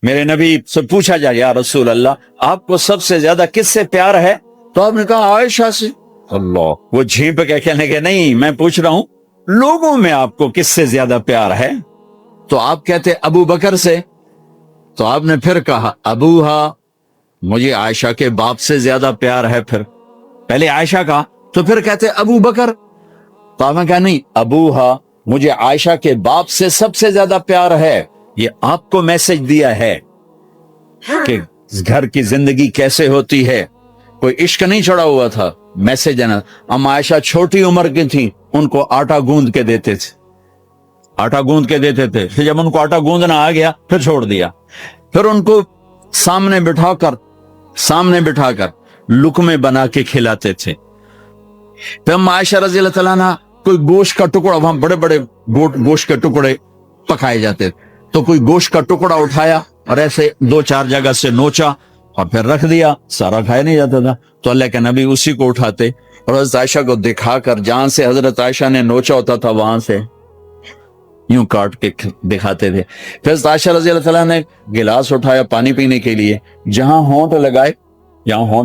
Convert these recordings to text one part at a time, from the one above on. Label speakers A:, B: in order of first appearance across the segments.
A: میرے نبی سے پوچھا جائے یا رسول اللہ آپ کو سب سے زیادہ کس سے پیار ہے؟ تو آپ نے کہا عائشہ سے۔ اللہ، وہ جھیپ کے کہنے کے نہیں، میں پوچھ رہا ہوں لوگوں میں آپ کو کس سے زیادہ پیار ہے؟ تو آپ کہتے ابو بکر سے۔ تو آپ نے پھر کہا ابوہا، مجھے عائشہ کے باپ سے زیادہ پیار ہے۔ پھر پہلے عائشہ کا، تو پھر کہتے ابو بکر۔ تو آپ نے کہا نہیں، ابوہا، مجھے عائشہ کے باپ سے سب سے زیادہ پیار ہے۔ یہ آپ کو میسج دیا ہے کہ گھر کی زندگی کیسے ہوتی ہے، کوئی عشق نہیں چڑھا ہوا تھا، میسج ہے نا۔ ہم عائشہ چھوٹی عمر کی تھی، ان کو آٹا گوندھ کے دیتے تھے، آٹا گوندھ کے دیتے تھے، پھر جب ان کو آٹا گوندھنا آ گیا پھر چھوڑ دیا، پھر ان کو سامنے بٹھا کر لقمے بنا کے کھلاتے تھے۔ پھر ہم عائشہ رضی اللہ تعالیٰ عنہ کوئی گوشت کا ٹکڑا، وہاں بڑے بڑے گوشت کے ٹکڑے پکائے جاتے تھے، تو کوئی گوشت کا ٹکڑا اٹھایا اور ایسے 2-4 جگہ سے نوچا اور پھر رکھ دیا، سارا کھایا نہیں جاتا تھا، تو اللہ کے نبی اسی کو اٹھاتے اور حضرت عائشہ کو دکھا کر، جہاں سے حضرت عائشہ نے نوچا ہوتا تھا وہاں سے یوں کاٹ کے دکھاتے تھے۔ پھر حضرت عائشہ رضی اللہ تعالیٰ نے گلاس اٹھایا پانی پینے کے لیے، جہاں ہونٹ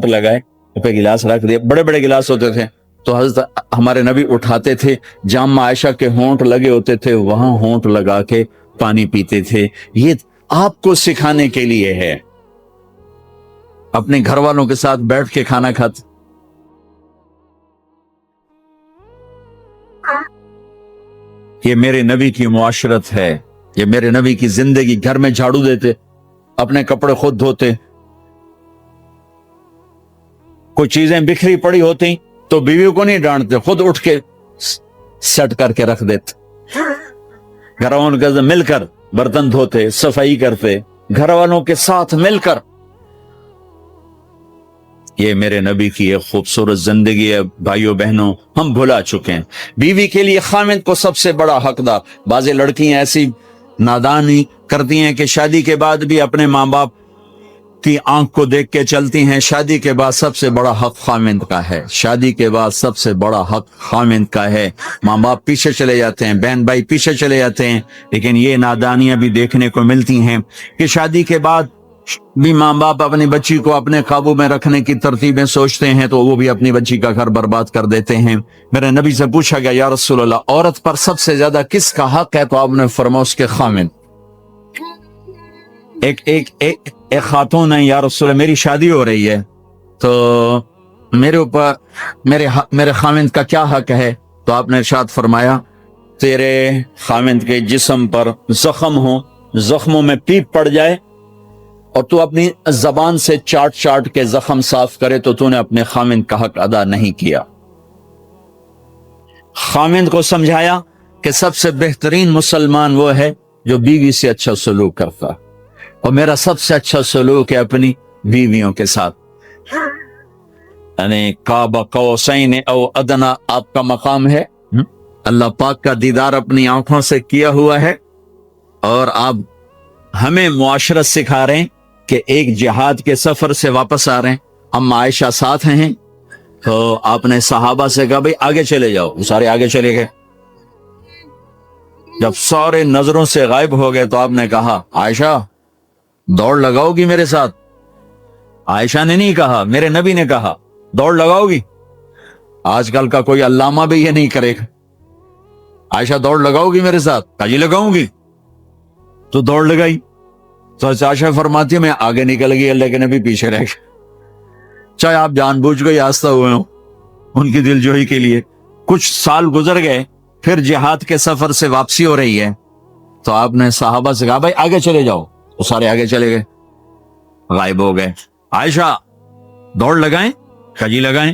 A: لگائے پہ گلاس رکھ دیا، بڑے بڑے گلاس ہوتے تھے، تو حضرت ہمارے نبی اٹھاتے تھے، جہاں عائشہ کے ہونٹ لگے ہوتے تھے وہاں ہونٹ لگا کے پانی پیتے تھے۔ یہ آپ کو سکھانے کے لیے ہے، اپنے گھر والوں کے ساتھ بیٹھ کے کھانا کھاتے۔ یہ میرے نبی کی معاشرت ہے، یہ میرے نبی کی زندگی۔ گھر میں جھاڑو دیتے، اپنے کپڑے خود دھوتے، کوئی چیزیں بکھری پڑی ہوتی تو بیوی کو نہیں ڈانٹتے، خود اٹھ کے سیٹ کر کے رکھ دیتے، گھر والوں کے ساتھ مل کر برتن دھوتے، صفائی کرتے، گھر والوں کے ساتھ مل کر۔ یہ میرے نبی کی ایک خوبصورت زندگی ہے۔ بھائیوں بہنوں، ہم بھلا چکے ہیں بیوی کے لیے خامند کو سب سے بڑا حقدار۔ بعض لڑکیاں ایسی نادانی کرتی ہیں کہ شادی کے بعد بھی اپنے ماں باپ کی آنکھ کو دیکھ کے چلتی ہیں۔ شادی کے بعد سب سے بڑا حق خامند کا ہے، شادی کے بعد سب سے بڑا حق خامند کا ہے۔ ماں باپ پیچھے چلے جاتے ہیں، بہن بھائی پیچھے چلے جاتے ہیں، لیکن یہ نادانیاں بھی دیکھنے کو ملتی ہیں کہ شادی کے بعد بھی ماں باپ اپنی بچی کو اپنے قابو میں رکھنے کی ترتیبیں سوچتے ہیں تو وہ بھی اپنی بچی کا گھر برباد کر دیتے ہیں۔ میرے نبی سے پوچھا گیا یا رسول اللہ عورت پر سب سے زیادہ کس کا حق ہے؟ تو آپ نے فرمایا اس کے خامند۔ ایک خاتون ہے، یا رسول اللہ میری شادی ہو رہی ہے تو میرے اوپر میرے خامند کا کیا حق ہے؟ تو آپ نے ارشاد فرمایا تیرے خامند کے جسم پر زخم ہو، زخموں میں پیپ پڑ جائے اور تو اپنی زبان سے چاٹ کے زخم صاف کرے تو تو نے اپنے خامند کا حق ادا نہیں کیا۔ خامند کو سمجھایا کہ سب سے بہترین مسلمان وہ ہے جو بیوی سے اچھا سلوک کرتا، اور میرا سب سے اچھا سلوک ہے اپنی بیویوں کے ساتھ، یعنی قاب قوسین او ادنا آپ کا مقام ہے۔ اللہ پاک کا دیدار اپنی آنکھوں سے کیا ہوا ہے، اور آپ ہمیں معاشرت سکھا رہے ہیں کہ ایک جہاد کے سفر سے واپس آ رہے ہیں، ہم عائشہ ساتھ ہیں، تو آپ نے صحابہ سے کہا بھئی آگے چلے جاؤ، وہ سارے آگے چلے گئے۔ جب سارے نظروں سے غائب ہو گئے تو آپ نے کہا عائشہ دوڑ لگاؤ گی میرے ساتھ؟ عائشہ نے نہیں کہا، میرے نبی نے کہا دوڑ لگاؤ گی؟ آج کل کا کوئی علامہ بھی یہ نہیں کرے گا، عائشہ دوڑ لگاؤ گی میرے ساتھ؟ کہا جی لگاؤں گی، تو دوڑ لگائی۔ تو عائشہ فرماتی ہے میں آگے نکل گئی، اللہ کے نبی پیچھے رہ گئے، چاہے آپ جان بوجھ کے آستہ ہوئے ہوں ان کی دل جوئی کے لیے۔ کچھ سال گزر گئے، پھر جہاد کے سفر سے واپسی ہو رہی ہے، تو آپ نے صحابہ سے کہا بھائی آگے چلے جاؤ، وہ سارے آگے چلے گئے، غائب ہو گئے۔ عائشہ دوڑ لگائیں؟ کہا جی لگائیں۔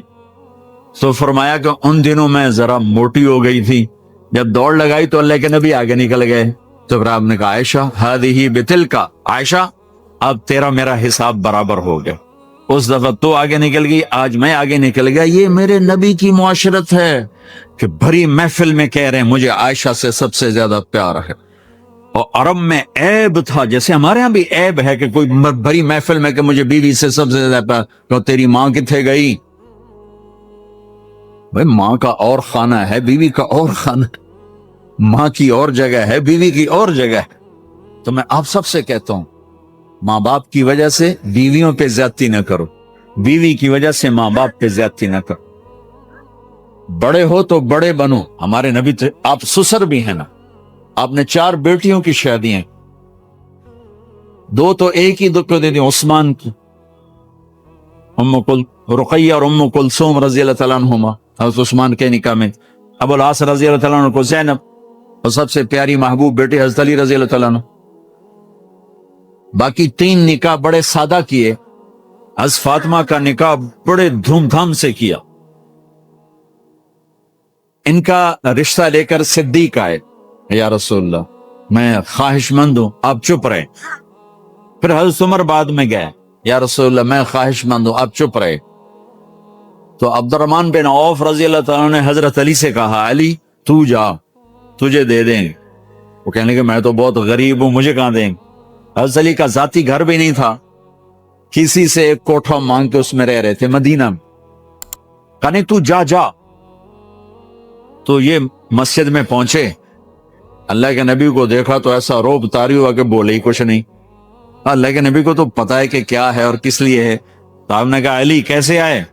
A: تو فرمایا کہ ان دنوں میں ذرا موٹی ہو گئی تھی، جب دوڑ لگائی تو اللہ کے نبی آگے نکل گئے، تو پھر آپ نے کہا عائشہ ہذہ بتلک، عائشہ اب تیرا میرا حساب برابر ہو گیا، اس دفعہ تو آگے نکل گئی، آج میں آگے نکل گیا۔ یہ میرے نبی کی معاشرت ہے کہ بھری محفل میں کہہ رہے ہیں مجھے عائشہ سے سب سے زیادہ پیار ہے۔ اور عرب میں عیب تھا، جیسے ہمارے ہاں بھی عیب ہے کہ کوئی بھری محفل میں کہ مجھے بیوی سے سب سے زیادہ پیار، کہ تیری ماں کتنے گئی؟ بھائی ماں کا اور خانہ ہے، بیوی کا اور خانہ، ماں کی اور جگہ ہے، بیوی کی اور جگہ ہے۔ تو میں آپ سب سے کہتا ہوں ماں باپ کی وجہ سے بیویوں پہ زیادتی نہ کرو، بیوی کی وجہ سے ماں باپ پہ زیادتی نہ کرو. بڑے ہو تو بڑے بنو. ہمارے نبی تو آپ سسر بھی ہیں نا، آپ نے 4 بیٹیوں کی شادیاں، 2 تو ایک ہی کو دے دی عثمان کی، رقیہ اور ام کلثوم رضی اللہ تعالیٰ عنہما. حضرت عثمان کے نکاح میں ابو العاص رضی اللہ تعالیٰ عنہ کو زینب، اور سب سے پیاری محبوب بیٹی حضرت علی رضی اللہ تعالیٰ عنہ. باقی 3 نکاح بڑے سادہ کیے. حضرت فاطمہ کا نکاح بڑے دھوم دھام سے کیا. ان کا رشتہ لے کر صدیق آئے، یا رسول اللہ میں خواہش مند ہوں، آپ چپ رہے. پھر حضرت عمر بعد میں گئے، یا رسول اللہ میں خواہش مند ہوں، آپ چپ رہے. تو عبد الرحمن بن عوف رضی اللہ تعالیٰ نے حضرت علی سے کہا، علی تو جا، تجھے دے دیں گے. وہ کہنے کہ میں تو بہت غریب ہوں، مجھے کہاں دیں گے. حضرت علی کا ذاتی گھر بھی نہیں تھا، کسی سے ایک کوٹھا مانگ کے اس میں رہ رہے تھے مدینہ میں. کہنے تو جا جا. تو یہ مسجد میں پہنچے، اللہ کے نبی کو دیکھا تو ایسا روب طاری ہوا کہ بولے ہی کچھ نہیں. اللہ کے نبی کو تو پتا ہے کہ کیا ہے اور کس لیے ہے. تو آپ نے کہا علی کیسے آئے؟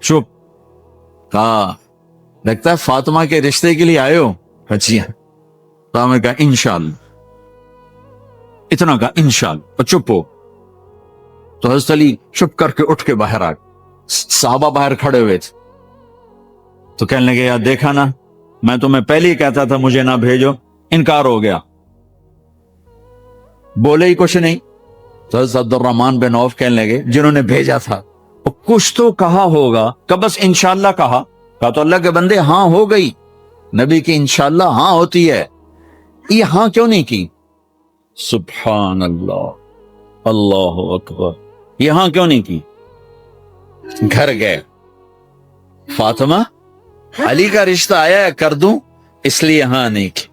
A: چپ. کہا لگتا ہے فاطمہ کے رشتے کے لیے آئے ہو. اچھی ہے. تو آپ نے کہا انشاءاللہ. اتنا کہا انشاءاللہ، اور چپ ہو. تو حضرت علی چپ کر کے اٹھ کے باہر آ گئے. صحابہ باہر کھڑے ہوئے تھے. تو کہنے لگے یار دیکھا نا، میں تمہیں پہلے ہی کہتا تھا مجھے نہ بھیجو. انکار ہو گیا، بولے ہی کچھ نہیں. تو حضرت عبد الرحمن بن عوف کہنے لگے جنہوں نے بھیجا تھا کچھ تو کہا ہوگا، کہ بس انشاءاللہ کہا. کہا تو اللہ کے بندے ہاں ہو گئی، نبی کی انشاءاللہ ہاں ہوتی ہے، یہ ہاں کیوں نہیں کی؟ سبحان اللہ، اللہ اکبر. یہ ہاں کیوں نہیں کی؟ گھر گئے، فاطمہ علی کا رشتہ آیا ہے کر دوں، اس لیے ہاں نہیں کی.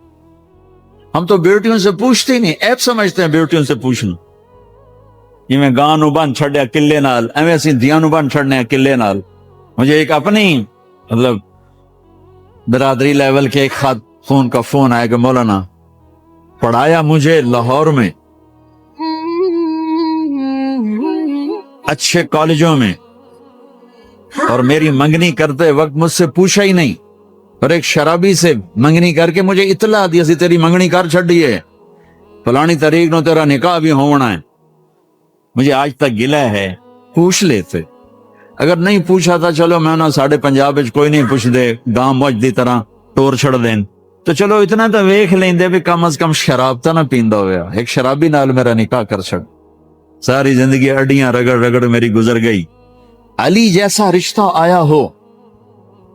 A: ہم تو بیٹیوں سے پوچھتے ہی نہیں، ایپ سمجھتے ہیں بیٹیوں سے پوچھنا. یہ میں گاں نو بن چھڑیا قلعے نال، ایویں اسی دیاں نو بن چھڑنے قلعے نال. مجھے ایک اپنی مطلب برادری لیول کے ایک خاتون کا فون آیا کہ مولانا پڑھایا مجھے لاہور میں اچھے کالجوں میں، اور میری منگنی کرتے وقت مجھ سے پوچھا ہی نہیں، اور ایک شرابی سے منگنی کر کے مجھے اطلاع دی سی تیری منگنی کر چھڑی ہے، فلانی تاریخ نو تیرا نکاح بھی ہونا ہے. مجھے آج تک گلہ ہے. پوچھ لیتے، اگر نہیں پوچھا تھا چلو میں نہ ساڑھے پنجاب کوئی نہیں پوچھ دے، گاں موج دی طرح ٹور چھڑ دین، تو چلو اتنا تو ویکھ لیندے بھی کم از کم شراب تا نہ پیندا ہویا. ایک شرابی نال میرا نکاح کر چھڑ، ساری زندگی اڈیاں رگڑ رگڑ میری گزر گئی. علی جیسا رشتہ آیا ہو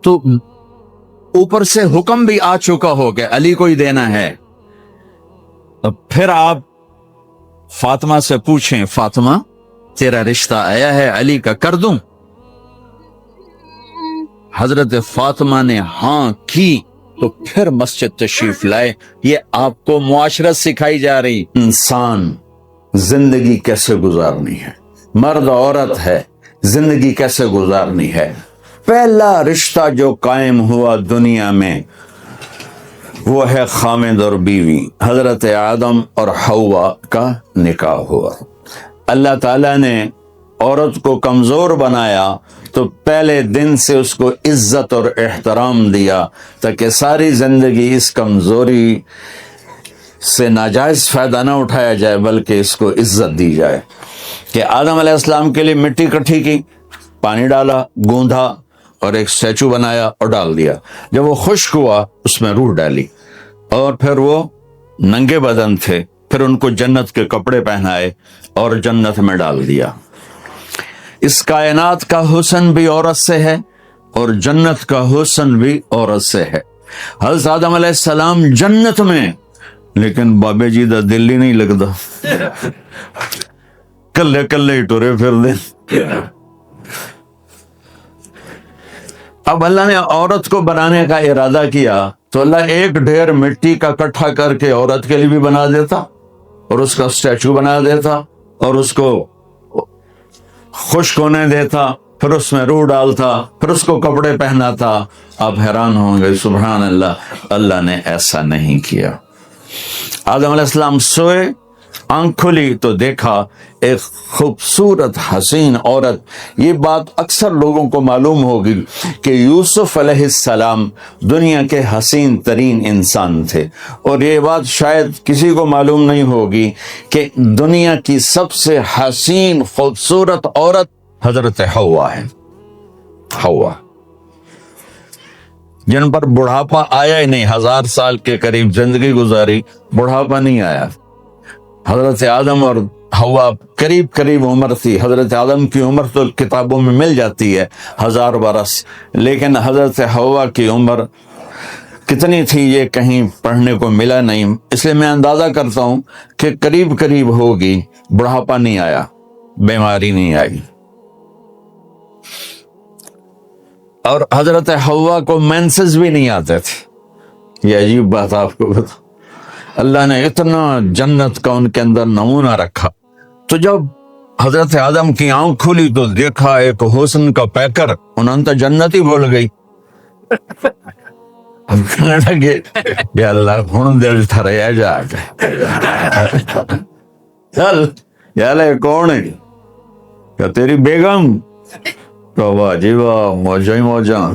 A: تو اوپر سے حکم بھی آ چکا ہو کہ علی کو ہی دینا ہے، تو پھر آپ فاطمہ سے پوچھیں فاطمہ تیرا رشتہ آیا ہے علی کا کر دوں؟ حضرت فاطمہ نے ہاں کی تو پھر مسجد تشریف لائے. یہ آپ کو معاشرت سکھائی جا رہی، انسان زندگی کیسے گزارنی ہے، مرد عورت ہے زندگی کیسے گزارنی ہے. پہلا رشتہ جو قائم ہوا دنیا میں وہ ہے خامد اور بیوی، حضرت آدم اور حوا کا نکاح ہوا. اللہ تعالیٰ نے عورت کو کمزور بنایا تو پہلے دن سے اس کو عزت اور احترام دیا تاکہ ساری زندگی اس کمزوری سے ناجائز فائدہ نہ اٹھایا جائے بلکہ اس کو عزت دی جائے. کہ آدم علیہ السلام کے لیے مٹی اکٹھی کی، پانی ڈالا، گوندھا اور ایک سٹیچو بنایا اور ڈال دیا. جب وہ خشک ہوا اس میں روح ڈالی، اور پھر وہ ننگے بدن تھے، پھر ان کو جنت کے کپڑے پہنائے اور جنت میں ڈال دیا. اس کائنات کا حسن بھی عورت سے ہے اور جنت کا حسن بھی عورت سے ہے. حضرت آدم علیہ السلام جنت میں، لیکن بابے جی دا دل ہی نہیں لگتا، کلے کلے ہی ٹورے پھر دے. اب اللہ نے عورت کو بنانے کا ارادہ کیا تو اللہ ایک ڈھیر مٹی کا اکٹھا کر کے عورت کے لیے بھی بنا دیتا اور اس کا اسٹیچو بنا دیتا اور اس کو خشک ہونے دیتا، پھر اس میں روح ڈالتا، پھر اس کو کپڑے پہناتا. آپ حیران ہوں گے سبحان اللہ، اللہ نے ایسا نہیں کیا. آدم علیہ السلام سوئے آنکھ کھلی تو دیکھا ایک خوبصورت حسین عورت. یہ بات اکثر لوگوں کو معلوم ہوگی کہ یوسف علیہ السلام دنیا کے حسین ترین انسان تھے, اور یہ بات شاید کسی کو معلوم نہیں ہوگی کہ دنیا کی سب سے حسین خوبصورت عورت حضرت حوا ہے. حوا جن پر بڑھاپا آیا ہی نہیں, 1000 سال کے قریب زندگی گزاری, بڑھاپا نہیں آیا. حضرت آدم اور حوا قریب عمر تھی. حضرت آدم کی عمر تو کتابوں میں مل جاتی ہے 1000 برس, لیکن حضرت حوا کی عمر کتنی تھی یہ کہیں پڑھنے کو ملا نہیں, اس لیے میں اندازہ کرتا ہوں کہ قریب ہوگی. بڑھاپا نہیں آیا, بیماری نہیں آئی. اور حضرت حوا کو مینسز بھی نہیں آتے تھے. یہ عجیب بات آپ کو بتا, اللہ نے اتنا جنت کا ان کے اندر نمونہ رکھا. تو جب حضرت آدم کی آنکھ کھلی تو دیکھا ایک حسن کا پیکر, انہوں تو جنت ہی بھول گئی. یا اللہ ہن دل تھریا جا کے چل یار کون ہے کیا تیری بیگم, تو واہ جی واہ, موجاں ہی موجاں.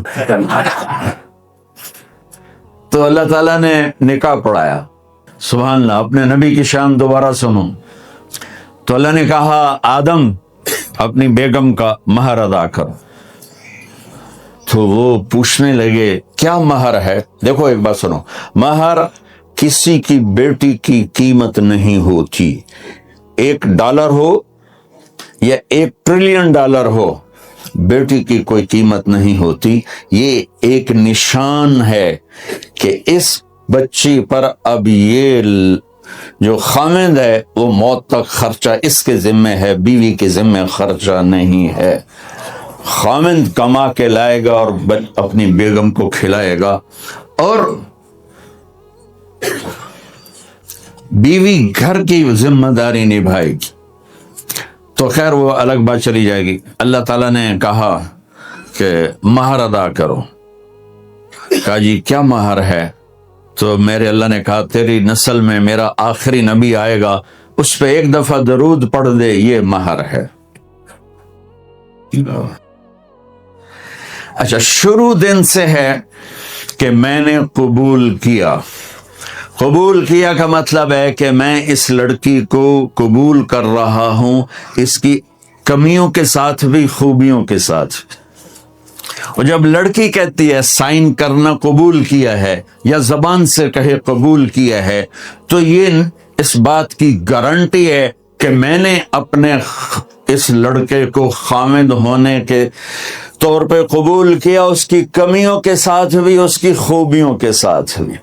A: تو اللہ تعالیٰ نے نکاح پڑھایا. سبحان اللہ, اپنے نبی کی شان دوبارہ سنو. تو اللہ نے کہا آدم اپنی بیگم کا مہر ادا کر. تو وہ پوچھنے لگے کیا مہر ہے. دیکھو ایک بات سنو, مہر کسی کی بیٹی کی قیمت نہیں ہوتی. $1 ہو یا $1 ٹریلین ہو, بیٹی کی کوئی قیمت نہیں ہوتی. یہ ایک نشان ہے کہ اس بچی پر اب یہ جو خامند ہے وہ موت تک خرچہ اس کے ذمہ ہے, بیوی کے ذمہ خرچہ نہیں ہے. خامند کما کے لائے گا اور اپنی بیگم کو کھلائے گا, اور بیوی گھر کی ذمہ داری نبھائے گی. تو خیر وہ الگ بات چلی جائے گی. اللہ تعالیٰ نے کہا کہ مہر ادا کرو. کہا جی کیا مہر ہے؟ تو میرے اللہ نے کہا تیری نسل میں میرا آخری نبی آئے گا, اس پہ 1 دفعہ درود پڑھ دے, یہ مہر ہے. اچھا, شروع دن سے ہے کہ میں نے قبول کیا. قبول کیا کا مطلب ہے کہ میں اس لڑکی کو قبول کر رہا ہوں, اس کی کمیوں کے ساتھ بھی خوبیوں کے ساتھ. اور جب لڑکی کہتی ہے سائن کرنا قبول کیا ہے, یا زبان سے کہے قبول کیا ہے, تو یہ اس بات کی گارنٹی ہے کہ میں نے اپنے اس لڑکے کو خامد ہونے کے طور پہ قبول کیا, اس کی کمیوں کے ساتھ بھی اس کی خوبیوں کے ساتھ بھی.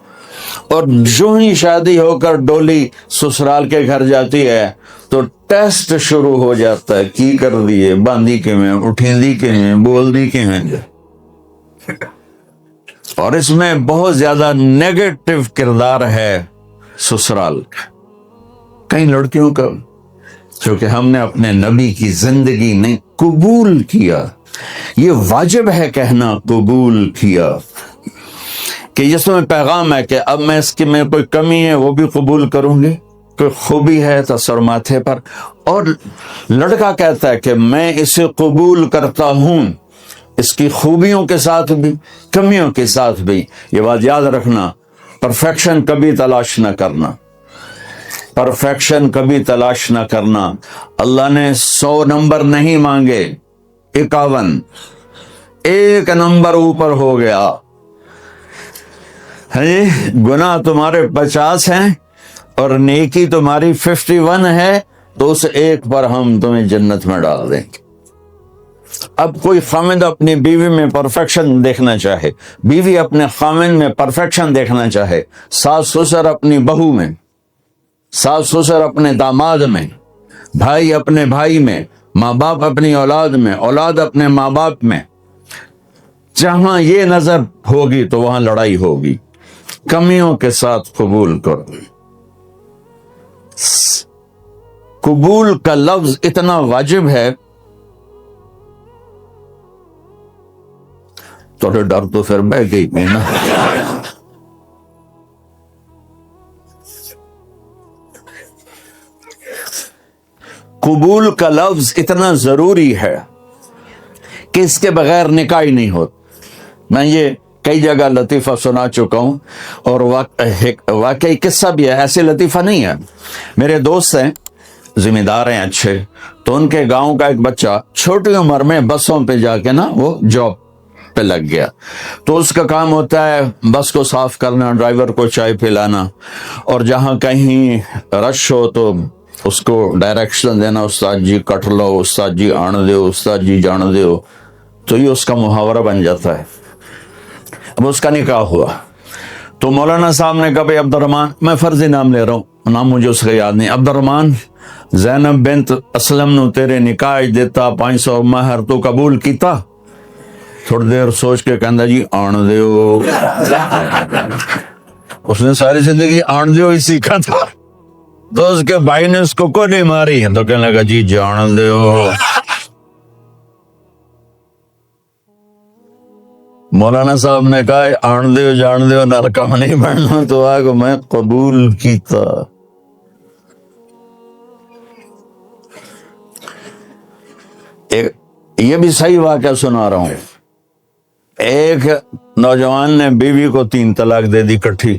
A: اور جو ہی شادی ہو کر ڈولی سسرال کے گھر جاتی ہے تو ٹیسٹ شروع ہو جاتا ہے, کی کر دیے, باندھی کے میں, اٹھیندی کے میں, بول دی کے میں. اور اس میں بہت زیادہ نیگیٹو کردار ہے سسرال کا. کئی لڑکیوں کا, کیونکہ ہم نے اپنے نبی کی زندگی نے قبول کیا. یہ واجب ہے کہنا قبول کیا, کہ جس میں پیغام ہے کہ اب میں اس کی میں کوئی کمی ہے وہ بھی قبول کروں گی, کوئی خوبی ہے تو سر ماتھے پر. اور لڑکا کہتا ہے کہ میں اسے قبول کرتا ہوں, اس کی خوبیوں کے ساتھ بھی کمیوں کے ساتھ بھی. یہ بات یاد رکھنا, پرفیکشن کبھی تلاش نہ کرنا, پرفیکشن کبھی تلاش نہ کرنا. اللہ نے 100 نمبر نہیں مانگے, 51, 1 نمبر اوپر ہو گیا. گناہ تمہارے 50 ہیں اور نیکی تمہاری 51 ہے, تو اس 1 پر ہم تمہیں جنت میں ڈال دیں گے. اب کوئی خامند اپنی بیوی میں پرفیکشن دیکھنا چاہے, بیوی اپنے خامند میں پرفیکشن دیکھنا چاہے, ساس سسر اپنی بہو میں, ساس سسر اپنے داماد میں, بھائی اپنے بھائی میں, ماں باپ اپنی اولاد میں, اولاد اپنے ماں باپ میں, جہاں یہ نظر ہوگی تو وہاں لڑائی ہوگی. کمیوں کے ساتھ قبول کرو. قبول کا لفظ اتنا واجب ہے, تو ڈر تو پھر بہ گئی میں نا. قبول کا لفظ اتنا ضروری ہے کہ اس کے بغیر نکاح ہی نہیں ہوتا۔ میں یہ کئی جگہ لطیفہ سنا چکا ہوں، اور واقعی قصہ بھی ہے، ایسے لطیفہ نہیں ہے۔ میرے دوست ہیں، ذمہ دار ہیں اچھے، تو ان کے گاؤں کا ایک بچہ چھوٹی عمر میں بسوں پہ جا کے نا وہ جاب پہ لگ گیا، تو اس کا کام ہوتا ہے بس کو صاف کرنا، ڈرائیور کو چائے پلانا، اور جہاں کہیں رش ہو تو اس کو ڈائریکشن دینا، استاد جی کٹ لو، استاد جی آن دیو، استاد جی جان دیو، تو یہ اس کا محاورہ بن جاتا ہے۔ اب اس کا نکاح ہوا تو مولانا صاحب نے کہا بھائی عبد الرحمان، میں فرضی نام لے رہا ہوں، نام مجھے اس کا یاد نہیں، عبد الرحمان زینب بنت اسلم نو تیرے نکاح دیتا 500 مہر تو قبول کیتا؟ تھوڑی دیر سوچ کے کہندا جی آن دیو۔ اس نے ساری زندگی آن دیو ہی سیکھا تھا، تو اس کے بھائی نے اس کو نہیں ماری، تو کہنے لگا جی جان دیو۔ مولانا صاحب نے کہا آن دیو جان دیو نرکم نہیں بننا، تو آگے میں قبول کیتا۔ یہ بھی صحیح واقعہ سنا رہا ہوں۔ ایک نوجوان نے بیوی کو 3 طلاق دے دی کٹھی،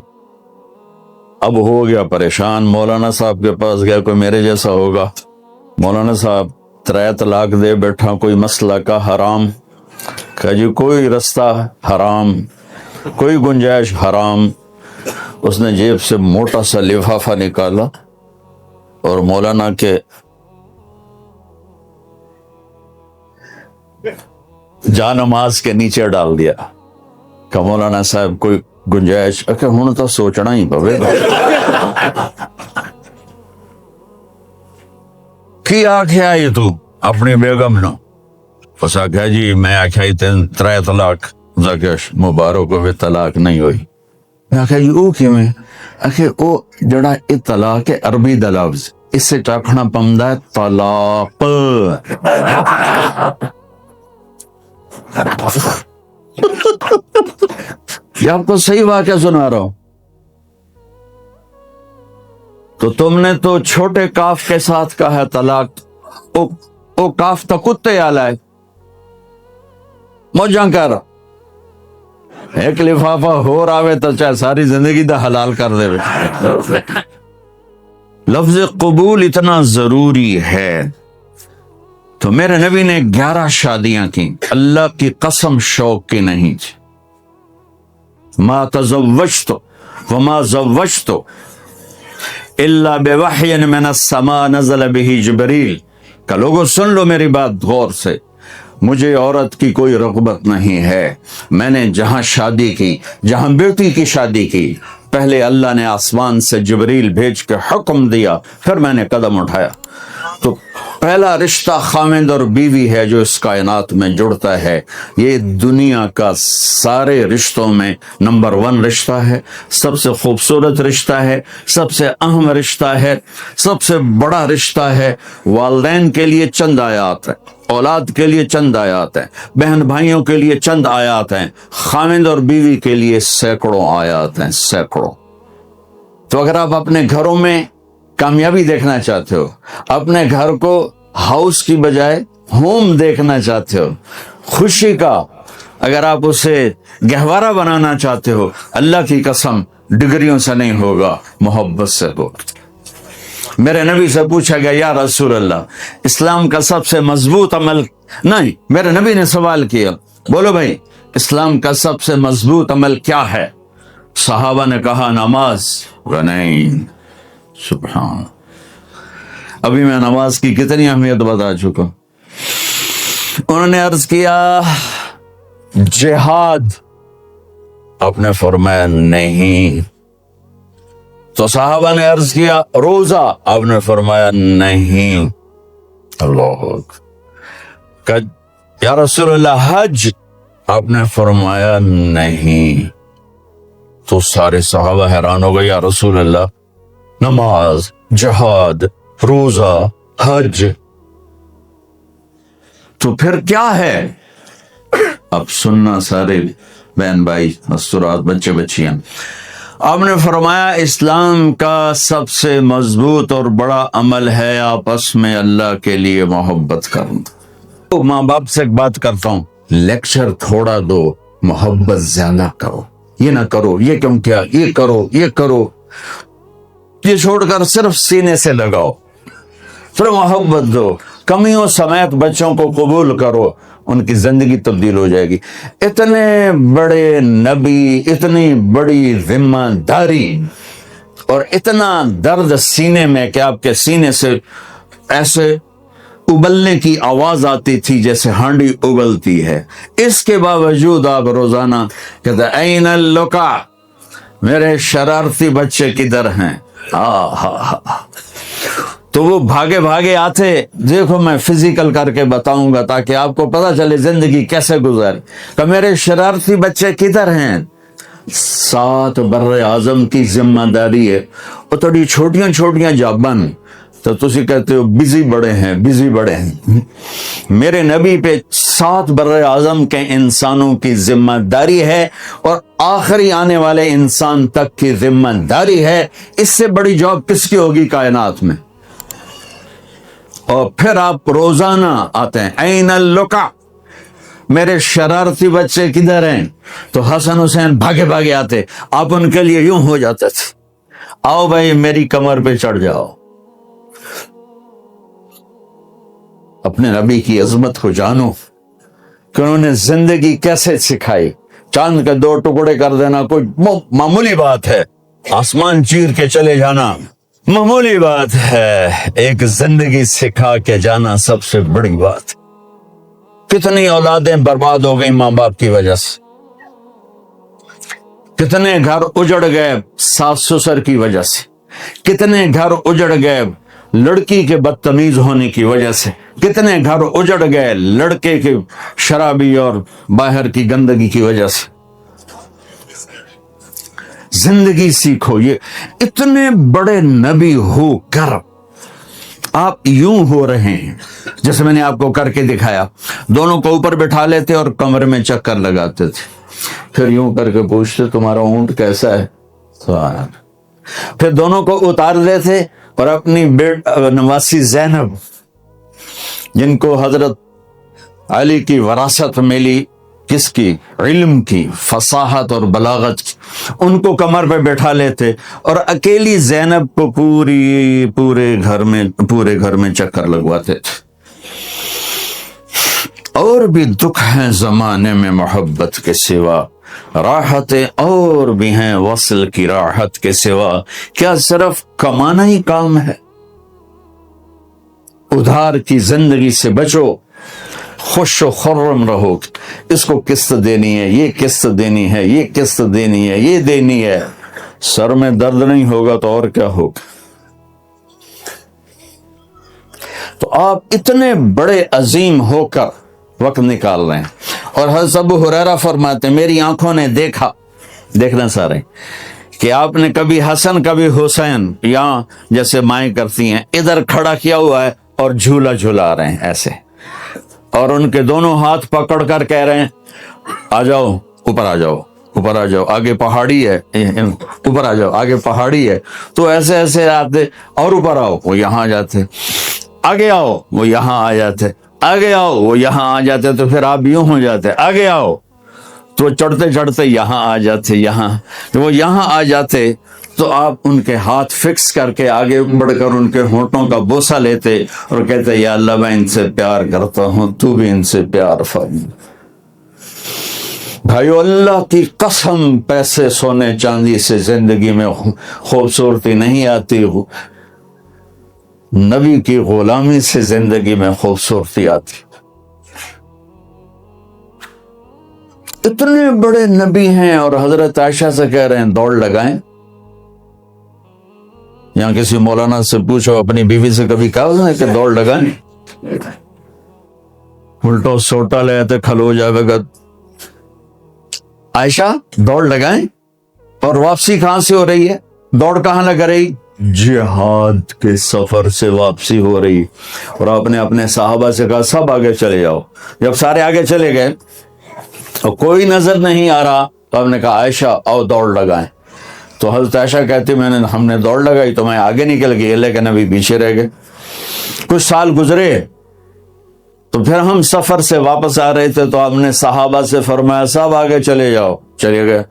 A: اب ہو گیا پریشان، مولانا صاحب کے پاس گیا، کوئی میرے جیسا ہوگا۔ مولانا صاحب 3 طلاق دے بیٹھا، کوئی مسئلہ کا حرام، کہ جی کوئی رستہ حرام، کوئی گنجائش حرام۔ اس نے جیب سے موٹا سا لفافہ نکالا اور مولانا کے جا نماز کے نیچے ڈال دیا کہ مولانا صاحب کوئی گنجائش، کہ ہوں تو سوچنا ہی پوے گا۔ کی آکھیا یہ تو اپنی بیگم نو؟ اس آکھیا جی میں آکھیا 3 طلاق، مبارک ہوئے طلاق نہیں ہوئی۔ میں آکھیا جی او کی میں؟ آکھیا او جڑا یہ طلاق ہے عربی دا لفظ، اس سے چاکھنا پمدا ہے طلاق۔ یہ آپ کو صحیح واقعہ سنا رہا ہوں۔ تو تم نے تو چھوٹے کاف کے ساتھ کہا ہے طلاق، او کاف تو کتے آلا ہے، موجاں کر ایک لفافہ ہو راوے تو چاہے ساری زندگی دا حلال کر دے۔ لفظ قبول اتنا ضروری ہے۔ تو میرے نبی نے 11 شادیاں کی، اللہ کی قسم شوق کی نہیں تھی۔ ما تزوجت وما زوجت الا بوحی من السماء نزل به جبریل، کہ لوگوں سن لو میری بات غور سے، مجھے عورت کی کوئی رغبت نہیں ہے، میں نے جہاں شادی کی، جہاں بیٹی کی شادی کی، پہلے اللہ نے آسمان سے جبریل بھیج کے حکم دیا، پھر میں نے قدم اٹھایا۔ تو پہلا رشتہ خاوند اور بیوی ہے جو اس کائنات میں جڑتا ہے، یہ دنیا کا سارے رشتوں میں نمبر 1 رشتہ ہے، سب سے خوبصورت رشتہ ہے، سب سے اہم رشتہ ہے، سب سے بڑا رشتہ ہے۔ والدین کے لیے چند آیات ہیں، اولاد کے لیے چند آیات ہیں، بہن بھائیوں کے لیے چند آیات ہیں، خاوند اور بیوی کے لیے سینکڑوں آیات ہیں، سینکڑوں۔ تو اگر آپ اپنے گھروں میں کامیابی دیکھنا چاہتے ہو، اپنے گھر کو ہاؤس کی بجائے ہوم دیکھنا چاہتے ہو، خوشی کا اگر آپ اسے گہوارہ بنانا چاہتے ہو، اللہ کی قسم ڈگریوں سے نہیں ہوگا، محبت سے ہوگا۔ میرے نبی سے پوچھا گیا یا رسول اللہ اسلام کا سب سے مضبوط عمل، نہیں، میرے نبی نے سوال کیا، بولو بھائی اسلام کا سب سے مضبوط عمل کیا ہے؟ صحابہ نے کہا نماز، نہیں سبحان، ابھی میں نماز کی کتنی اہمیت بتا چکا۔ انہوں نے عرض کیا جہاد، آپ نے فرمایا نہیں۔ تو صحابہ نے عرض کیا روزہ، آپ نے فرمایا نہیں۔ اللہ اکبر، یا رسول اللہ حج، آپ نے فرمایا نہیں۔ تو سارے صحابہ حیران ہو گئے، یا رسول اللہ نماز، جہاد، روزہ، حج، تو پھر کیا ہے؟ اب سننا سارے بہن بھائی، استرات، بچے بچیاں، آپ نے فرمایا اسلام کا سب سے مضبوط اور بڑا عمل ہے آپس میں اللہ کے لیے محبت کرنا. ماں باپ سے ایک بات کرتا ہوں، لیکچر تھوڑا دو، محبت زیادہ کرو. یہ نہ کرو، یہ کیوں کیا، یہ کرو، یہ کرو، یہ چھوڑ کر صرف سینے سے لگاؤ، پھر محبت دو. کمیوں سمیت بچوں کو قبول کرو، ان کی زندگی تبدیل ہو جائے گی. اتنے بڑے نبی، اتنی بڑی ذمہ داری اور اتنا درد سینے میں کہ آپ کے سینے سے ایسے ابلنے کی آواز آتی تھی جیسے ہانڈی ابلتی ہے. اس کے باوجود آپ روزانہ کہتے این اللقا، میرے شرارتی بچے کدھر ہیں. تو وہ بھاگے بھاگے آتے. دیکھو میں فزیکل کر کے بتاؤں گا تاکہ آپ کو پتہ چلے زندگی کیسے گزر. کہ میرے شرارتی بچے کدھر ہیں؟ 7 بر اعظم کی ذمہ داری ہے. اور تھوڑی چھوٹیاں چھوٹیاں جابن تو تسی کہتے ہو بزی بڑے ہیں، بزی بڑے ہیں. میرے نبی پہ 7 بر اعظم کے انسانوں کی ذمہ داری ہے اور آخری آنے والے انسان تک کی ذمہ داری ہے. اس سے بڑی جاب کس کی ہوگی کائنات میں؟ اور پھر آپ روزانہ آتے ہیں این اللقا، میرے شرارتی بچے کدھر ہیں؟ تو حسن حسین بھاگے بھاگے آتے. آپ ان کے لیے یوں ہو جاتے تھے، آؤ بھائی میری کمر پہ چڑھ جاؤ. اپنے نبی کی عظمت کو جانو کہ انہوں نے زندگی کیسے سکھائی. چاند کے 2 ٹکڑے کر دینا کوئی معمولی بات ہے، آسمان چیر کے چلے جانا معمولی بات ہے، ایک زندگی سکھا کے جانا سب سے بڑی بات. کتنی اولادیں برباد ہو گئی ماں باپ کی وجہ سے، کتنے گھر اجڑ گئے ساس سسر کی وجہ سے، کتنے گھر اجڑ گئے لڑکی کے بدتمیز ہونے کی وجہ سے، کتنے گھر اجڑ گئے لڑکے کے شرابی اور باہر کی گندگی کی وجہ سے. زندگی سیکھو. یہ اتنے بڑے نبی ہو کر آپ یوں ہو رہے ہیں جیسے میں نے آپ کو کر کے دکھایا. دونوں کو اوپر بٹھا لیتے اور کمرے میں چکر لگاتے تھے، پھر یوں کر کے پوچھتے تمہارا اونٹ کیسا ہے. پھر دونوں کو اتار لیتے اور اپنی نواسی زینب جن کو حضرت علی کی وراثت ملی، کس کی؟ علم کی، فصاحت اور بلاغت کی، ان کو کمر پہ بیٹھا لیتے اور اکیلی زینب کو پورے گھر میں چکر لگواتے تھے. اور بھی دکھ ہیں زمانے میں محبت کے سوا، راحتیں اور بھی ہیں وصل کی راحت کے سوا. کیا صرف کمانا ہی کام ہے؟ ادھار کی زندگی سے بچو، خوش و خرم رہو. اس کو قسط دینی ہے، یہ قسط دینی ہے، یہ قسط دینی ہے، یہ دینی ہے. سر میں درد نہیں ہوگا تو اور کیا ہوگا؟ تو آپ اتنے بڑے عظیم ہو کر وقت نکال رہے ہیں. اور حضرت ابو ہریرہ فرماتے ہیں میری آنکھوں نے دیکھنا سارے کہ آپ نے کبھی حسن کبھی حسین یہاں جیسے مائیں کرتی ہیں ادھر کھڑا کیا ہوا ہے اور جھولا جھولا رہے ہیں ایسے، اور ان کے دونوں ہاتھ پکڑ کر کہہ رہے ہیں آ جاؤ اوپر، آ جاؤ اوپر، آ جاؤ، آگے پہاڑی ہے، اوپر آ جاؤ، آگے پہاڑی ہے. تو ایسے ایسے آتے اور اوپر آؤ، وہ یہاں آ جاتے، آگے آؤ، وہ یہاں آ جاتے، آگے آؤ، وہ یہاں آ جاتے. تو پھر آپ یوں ہو جاتے، آگے آؤ، تو چڑھتے چڑھتے یہاں آ جاتے. یہاں تو وہ یہاں آ جاتے تو آپ ان کے ہاتھ فکس کر کے آگے بڑھ کر ان کے ہونٹوں کا بوسہ لیتے اور کہتے یا اللہ میں ان سے پیار کرتا ہوں، تو بھی ان سے پیار فرما. بھائیو اللہ کی قسم پیسے سونے چاندی سے زندگی میں خوبصورتی نہیں آتی، نبی کی غلامی سے زندگی میں خوبصورتی آتی. اتنے بڑے نبی ہیں اور حضرت عائشہ سے کہہ رہے ہیں دوڑ لگائیں. یہاں کسی مولانا سے پوچھو اپنی بیوی سے کبھی کہا ہے کہ دوڑ لگائیں؟ الٹو سوٹا لے آتے کھلو جائے گا. عائشہ دوڑ لگائیں. اور واپسی کہاں سے ہو رہی ہے؟ دوڑ کہاں لگ رہی؟ جہاد کے سفر سے واپسی ہو رہی. اور آپ نے اپنے صحابہ سے کہا سب آگے چلے جاؤ. جب سارے آگے چلے گئے اور کوئی نظر نہیں آ رہا تو آپ نے کہا عائشہ آؤ دوڑ لگائیں. تو حضرت عائشہ کہتی ہم نے دوڑ لگائی تو میں آگے نکل گئی، اللہ کے نبی پیچھے رہ گئے۔ کچھ سال گزرے تو پھر ہم سفر سے واپس آ رہے تھے تو ہم نے صحابہ سے فرمایا صاحب آگے چلے جاؤ، چلے گئے۔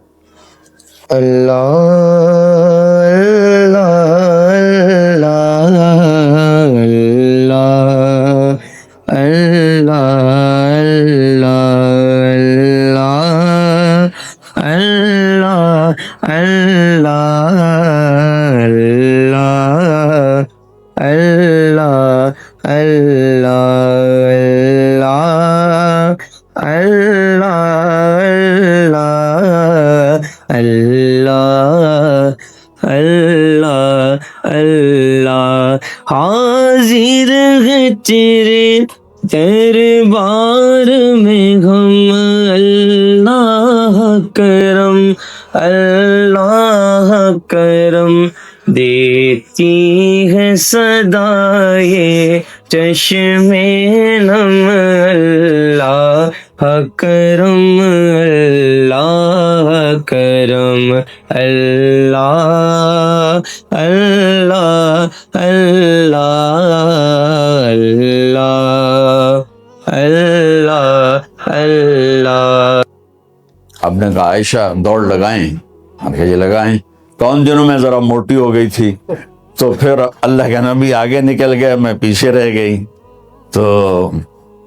B: اللہ اللہ اللہ اللہ اللہ اللہ اللہ اللہ حاضر ہے تیرے دربار میں ہم، اللہ کرم اللہ کرم، دیتی ہے صدائے چشم نم، اللہ کرم اللہ کرم، اللہ اللہ اللہ اللہ اللہ۔
A: آپ نے کہا عائشہ دوڑ لگائیں؟ ہم کہا یہ لگائیں۔ کون دنوں میں ذرا موٹی ہو گئی تھی تو پھر اللہ کے نبی آگے نکل گئے، میں پیچھے رہ گئی۔ تو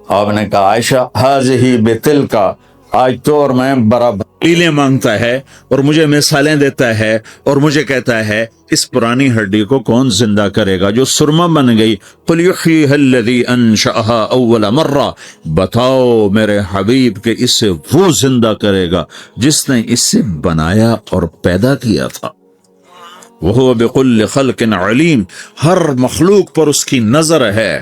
A: آپ نے کہا عائشہ ہذہ بتلک، آج تو اور میں برابر دلیلیں مانگتا ہے اور مجھے مثالیں دیتا ہے اور مجھے کہتا ہے اس پرانی ہڈی کو کون زندہ کرے گا جو سرما بن گئی؟ قل یحییھا الذی انشأھا اول مرہ، بتاؤ میرے حبیب کہ اسے وہ زندہ کرے گا جس نے اسے بنایا اور پیدا کیا تھا۔ وہو بکل خلق علیم، ہر مخلوق پر اس کی نظر ہے،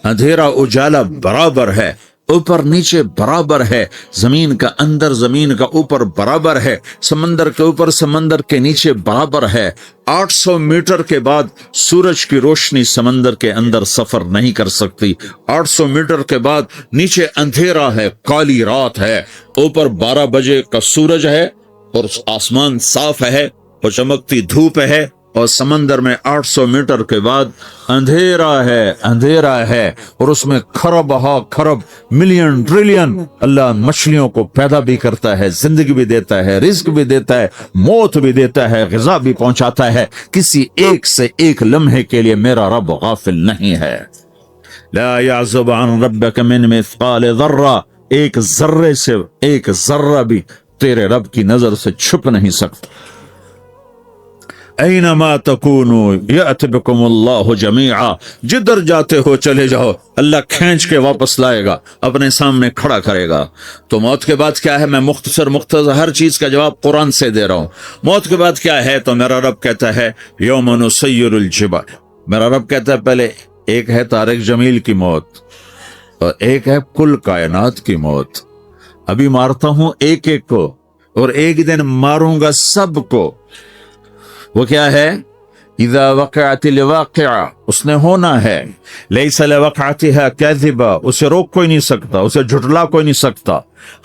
A: اندھیرا اجالا برابر ہے، اوپر نیچے برابر ہے، زمین کا اندر زمین کا اوپر برابر ہے، سمندر کے اوپر سمندر کے نیچے برابر ہے۔ 800 میٹر کے بعد سورج کی روشنی سمندر کے اندر سفر نہیں کر سکتی۔ 800 میٹر کے بعد نیچے اندھیرا ہے، کالی رات ہے، اوپر 12 بجے کا سورج ہے اور آسمان صاف ہے اور چمکتی دھوپ ہے، اور سمندر میں 800 میٹر کے بعد اندھیرا ہے اور اس میں کھرب ہا کھرب ملین ٹریلین اللہ مچھلیوں کو پیدا بھی کرتا ہے، زندگی بھی دیتا ہے، رزق بھی دیتا ہے، موت بھی دیتا ہے، غذا بھی پہنچاتا ہے۔ کسی ایک سے ایک لمحے کے لیے میرا رب غافل نہیں ہے۔ لا يعزب عن ربك من مثقال ذرہ، ایک ذرے سے ایک ذرہ بھی تیرے رب کی نظر سے چھپ نہیں سکتا۔ اینما تکونوا یأت بکم اللہ جمیعا، جدھر جاتے ہو چلے جاؤ، اللہ کھینچ کے واپس لائے گا، اپنے سامنے کھڑا کرے گا۔ تو موت کے بعد کیا ہے؟ میں مختصر ہر چیز کا جواب قرآن سے دے رہا ہوں۔ موت کے بعد کیا ہے؟ تو میرا رب کہتا ہے یوم نسیر الجبال، میرا رب کہتا ہے پہلے ایک ہے طارق جمیل کی موت اور ایک ہے کل کائنات کی موت۔ ابھی مارتا ہوں ایک ایک کو اور ایک دن ماروں گا سب کو۔ وہ کیا ہے؟ اذا وقعت الواقعہ، اس نے ہونا ہے، لیس لوقعتها کاذبہ، اسے روک کوئی نہیں سکتا، اسے جھٹلا کوئی نہیں سکتا۔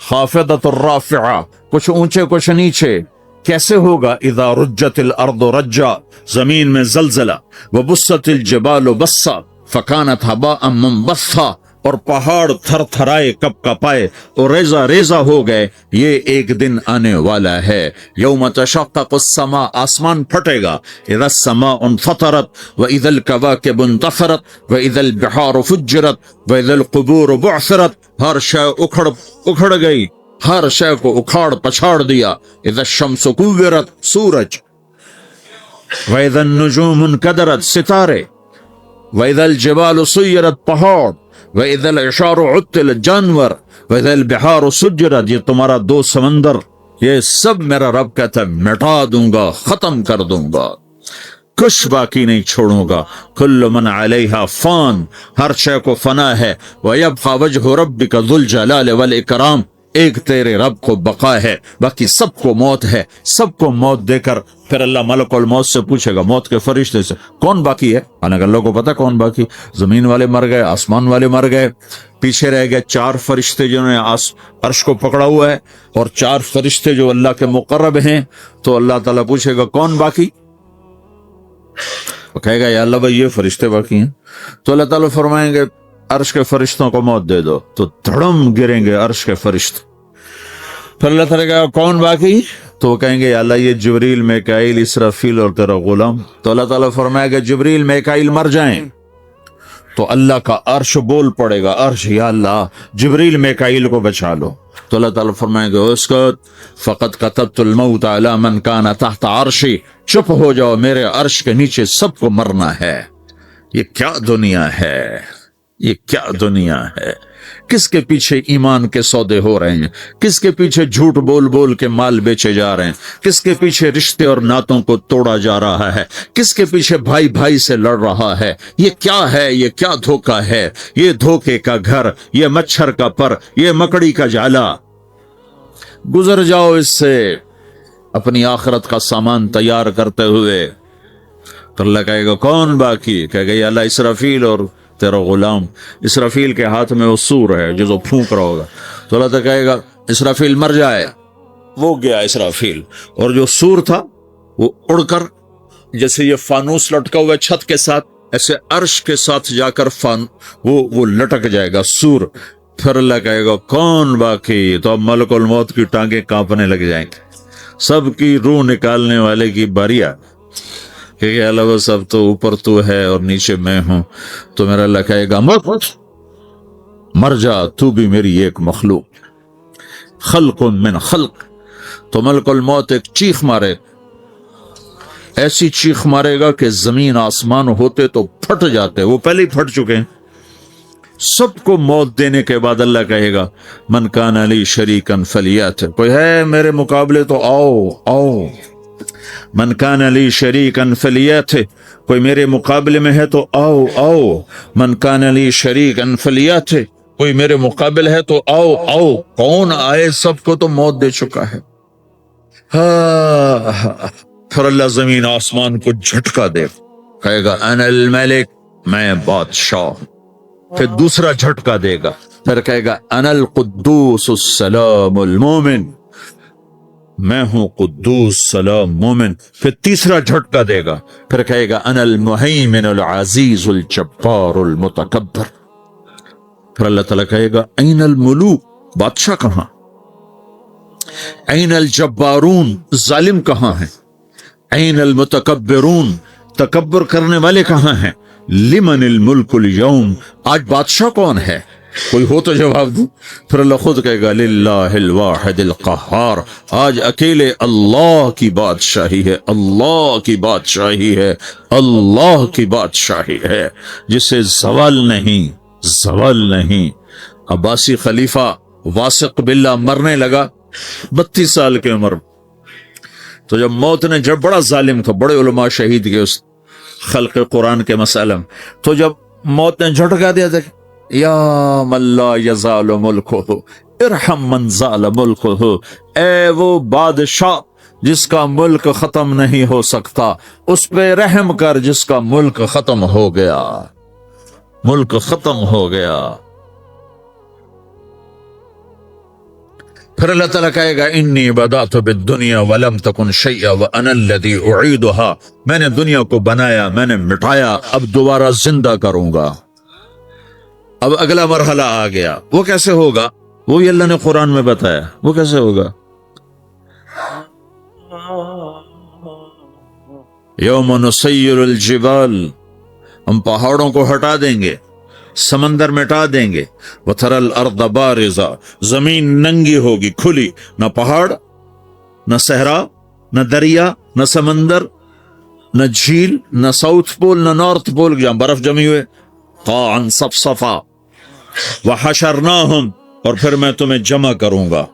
A: خافضۃ الرافعہ، کچھ اونچے کچھ نیچے۔ کیسے ہوگا؟ اذا رجت الارض رجا، زمین میں زلزلہ، وبست الجبال بسا فکانت ہباء منبثا، اور پہاڑ تھر تھرائے کپ کپائے اور ریزہ ریزہ ہو گئے۔ یہ ایک دن آنے والا ہے۔ یوم تشقق السماء، آسمان پھٹے گا۔ اذا السماء انفطرت واذا الكواكب انتثرت واذا البحار فجرت واذا القبور بعثرت، ہر شے اکھڑ گئی، ہر شے کو اکھاڑ پچھاڑ دیا۔ اذا الشمس كورت، سورج، واذا النجوم انكدرت، ستارے، واذا الجبال سيرت، پہاڑ، وَإِذَا الْعِشَارُ عُطِّلَتْ، جانور، وَإِذَا الْبِحَارُ سُجِّرَتْ، یہ تمہارا دو سمندر، یہ سب میرا رب کہتا ہے مٹا دوں گا، ختم کر دوں گا، کچھ باقی نہیں چھوڑوں گا۔ كُلُّ مَنْ عَلَيْهَا فان، ہر شے کو فنا ہے۔ وَيَبْقَى وَجْهُ رَبِّكَ ذُو الْجَلَالِ وَالْإِكْرَامِ، ایک تیرے رب کو بقا ہے، باقی سب کو موت ہے، سب کو موت دے کر پھر اللہ ملک الموت سے پوچھے گا، موت کے فرشتے سے، کون باقی ہے؟ حالانکہ اللہ کو پتا کون باقی، زمین والے مر گئے، آسمان والے مر گئے، پیچھے رہ گئے 4 فرشتے جنہوں نے عرش کو پکڑا ہوا ہے، اور 4 فرشتے جو اللہ کے مقرب ہیں۔ تو اللہ تعالیٰ پوچھے گا کون باقی؟ وہ کہے گا یا اللہ بھائی یہ فرشتے باقی ہیں۔ تو اللہ تعالیٰ فرمائیں گے عرش کے فرشتوں کو موت دے دو، تو دھڑم گریں گے عرش کے فرشتے۔ پھر اللہ تعالیٰ کہے گا کون باقی؟ تو وہ کہیں گے یا اللہ یہ جبریل، میکائیل، اسرافیل اور تیرا غلام۔ تو اللہ تعالیٰ فرمائے گا جبریل، میکائیل مر جائیں، تو اللہ کا عرش بول پڑے گا، عرش یا اللہ جبریل میکائیل کو بچا لو۔ تو اللہ تعالیٰ فرمائے گا اسکت فقط کتبت الموت علی من کان تحت عرشی، چپ ہو جاؤ، میرے عرش کے نیچے سب کو مرنا ہے۔ یہ کیا دنیا ہے، یہ کیا دنیا ہے؟ کس کے پیچھے ایمان کے سودے ہو رہے ہیں، کس کے پیچھے جھوٹ بول بول کے مال بیچے جا رہے ہیں، کس کے پیچھے رشتے اور ناتوں کو توڑا جا رہا ہے، کس کے پیچھے بھائی بھائی سے لڑ رہا ہے۔ یہ کیا ہے، یہ کیا دھوکہ ہے، یہ دھوکے کا گھر، یہ مچھر کا پر، یہ مکڑی کا جالا۔ گزر جاؤ اس سے اپنی آخرت کا سامان تیار کرتے ہوئے۔ تو اللہ کہے گا کون باقی؟ کہے گا یا اللہ اسرافیل اور تیرا غلام۔ اسرافیل کے ہاتھ میں وہ سور ہے جو پھونک رہا ہوگا۔ تو اللہ تعالیٰ کہے گا اسرافیل مر جائے، وہ گیا اسرافیل، اور جو سور تھا وہ اڑ کر جیسے یہ فانوس لٹکا ہوا ہے چھت کے ساتھ، ایسے عرش کے ساتھ جا کر وہ لٹک جائے گا سور۔ پھر اللہ کہے گا کون باقی؟ تو اب ملک الموت کی ٹانگیں کانپنے لگ جائیں گے، سب کی روح نکالنے والے کی باریاں، کہ اللہ وہ سب تو اوپر تو ہے اور نیچے میں ہوں۔ تو میرا اللہ کہے گا مر جا، تو بھی میری ایک مخلوق، خلق من خلق۔ تو ملک الموت ایک چیخ مارے، ایسی چیخ مارے گا کہ زمین آسمان ہوتے تو پھٹ جاتے، وہ پہلے ہی پھٹ چکے ہیں۔ سب کو موت دینے کے بعد اللہ کہے گا من کان علی شریکا فلیات، کوئی ہے میرے مقابلے تو آؤ آؤ۔ من کان علی شریکا فلیات، کوئی میرے مقابلے میں ہے تو آؤ آؤ۔ من کان علی شریکا فلیات، کوئی میرے مقابل ہے تو آؤ آؤ۔ کون آئے؟ سب کو تو موت دے چکا ہے۔ پھر اللہ زمین آسمان کو جھٹکا دے، کہے گا انا الملک، میں بادشاہ۔ پھر دوسرا جھٹکا دے گا، پھر کہے گا انا القدوس السلام المومن، میں ہوں قدوس سلام مومن۔ پھر تیسرا جھٹکا دے گا، پھر کہے گا انا المہیمن العزیز الجبار المتکبر۔ پھر اللہ تعالیٰ کہے گا این الملوک، بادشاہ کہاں؟ این الجبارون، ظالم کہاں ہیں؟ این المتکبرون، تکبر کرنے والے کہاں ہیں؟ لمن الملک اليوم، آج بادشاہ کون ہے؟ کوئی ہو تو جواب دو۔ پھر اللہ خود کہے گا للہ الواحد القہار، آج اکیلے اللہ کی بادشاہی ہے، اللہ کی بادشاہی ہے، اللہ کی بادشاہی ہے، جسے زوال نہیں، زوال نہیں۔ عباسی خلیفہ واثق باللہ مرنے لگا 32 سال کی عمر، تو جب موت نے، جب بڑا ظالم تھا، بڑے علماء شہید کے اس خلق قرآن کے مسئلہ میں، تو جب موت نے جھٹکا دیا تھا یا من لا یزال ملکہ ارحم من زال ملکہ، اے وہ بادشاہ جس کا ملک ختم نہیں ہو سکتا، اس پہ رحم کر جس کا ملک ختم ہو گیا، ملک ختم ہو گیا۔ پھر اللہ تعالیٰ کہے گا انی بدأت بالدنیا ولم تکن شیئا وانا الذی اعیدها، میں نے دنیا کو بنایا، میں نے مٹایا، اب دوبارہ زندہ کروں گا۔ اب اگلا مرحلہ آ گیا، وہ کیسے ہوگا؟ وہ بھی اللہ نے قرآن میں بتایا، وہ کیسے ہوگا؟ یوم نسیر الجبال، ہم پہاڑوں کو ہٹا دیں گے، سمندر مٹا دیں گے، وَتَرَى الْأَرْضَ بَارِزَةً، زمین ننگی ہوگی، کھلی، نہ پہاڑ، نہ صحرا، نہ دریا، نہ سمندر، نہ جھیل، نہ ساؤتھ پول، نہ نارتھ پول جہاں برف جمی ہوئے، قاعًا صفصفا، وَحَشَرْنَاهُمْ، اور پھر میں تمہیں جمع کروں گا،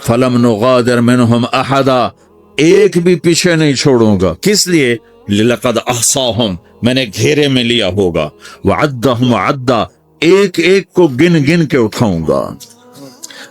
A: فَلَمْ نُغَادِرْ مِنْهُمْ أَحَدًا، ایک بھی پیچھے نہیں چھوڑوں گا، کس لیے؟ لَقَدْ أَحْصَاهُمْ، میں نے گھیرے میں لیا ہوگا، وَعَدَّهُمْ عَدًّا، ایک ایک کو گن گن کے اٹھاؤں گا،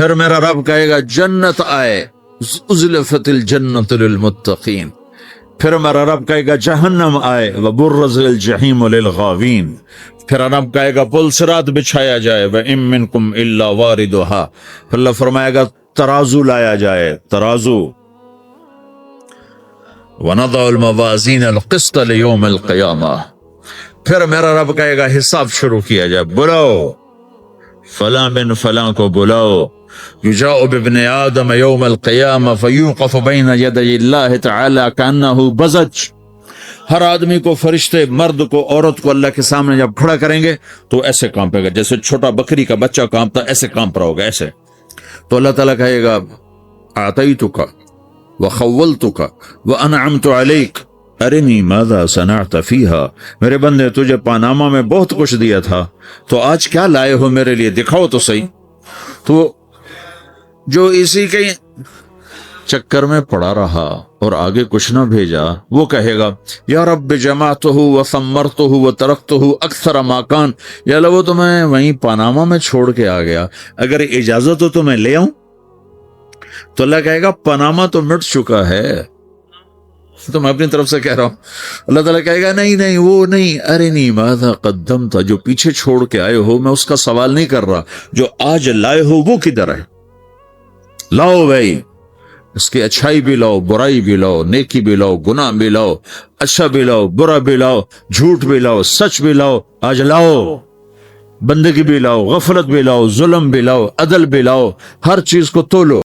A: پھر میرا رب کہے گا جنت آئے، ازلفت الجنت للمتقین. پھر میرا رب کہے گا جہنم آئے، وبرز الجحیم للغاوین. پھر رب کہے گا پل صراط بچھایا جائے، وَإِن مِّنكُمْ إِلَّا وَارِدُهَا. پھر اللہ فرمائے گا ترازو لایا جائے، ترازو. وَنَضَعُ الْمَوَازِينَ الْقِسْطَ لِيَوْمِ الْقِيَامَةِ. پھر میرا رب کہے گا حساب شروع کیا جائے، بلاؤ فلاں بن فلاں کو بلاؤ. یجاء بابن آدم یوم القیامہ فیوقف بین یدی اللہ تعالی کانہ بزج. ہر آدمی کو، فرشتے مرد کو عورت کو اللہ کے سامنے جب کھڑا کریں گے تو ایسے کانپے گا جیسے چھوٹا بکری کا بچہ کانپتا، ایسے کانپ رہا ہوگا ایسے. تو اللہ تعالیٰ کہے گا اعطیتک وخولتک وانعمت علیک ارنی ماذا صنعت فیہا. میرے بندے تجھے پاناما میں بہت کچھ دیا تھا، تو آج کیا لائے ہو میرے لیے، دکھاؤ تو صحیح. تو جو اسی کے چکر میں پڑا رہا اور آگے کچھ نہ بھیجا، وہ کہے گا یا رب جمعتہ وثمرتہ وترکتہ اکثر ما کان. یا اللہ وہ تو میں وہیں پاناما میں چھوڑ کے آ گیا، اگر اجازت ہو تو میں لے آؤں. تو اللہ کہے گا پاناما تو مٹ چکا ہے. تو میں اپنی طرف سے کہہ رہا ہوں. اللہ تعالیٰ کہے گا نہیں نہیں وہ نہیں، ارنی ماذا قدمت. جو پیچھے چھوڑ کے آئے ہو میں اس کا سوال نہیں کر رہا، جو آج لائے ہو وہ کدھر ہے. لاؤ بھائی، اس کی اچھائی بھی لاؤ، برائی بھی لاؤ، نیکی بھی لاؤ، گناہ بھی لاؤ، اچھا بھی لاؤ، برا بھی لاؤ، جھوٹ بھی لاؤ، سچ بھی لاؤ. آج لاؤ، بندگی بھی لاؤ، غفلت بھی لاؤ، ظلم بھی لاؤ، عدل بھی لاؤ، ہر چیز کو تولو.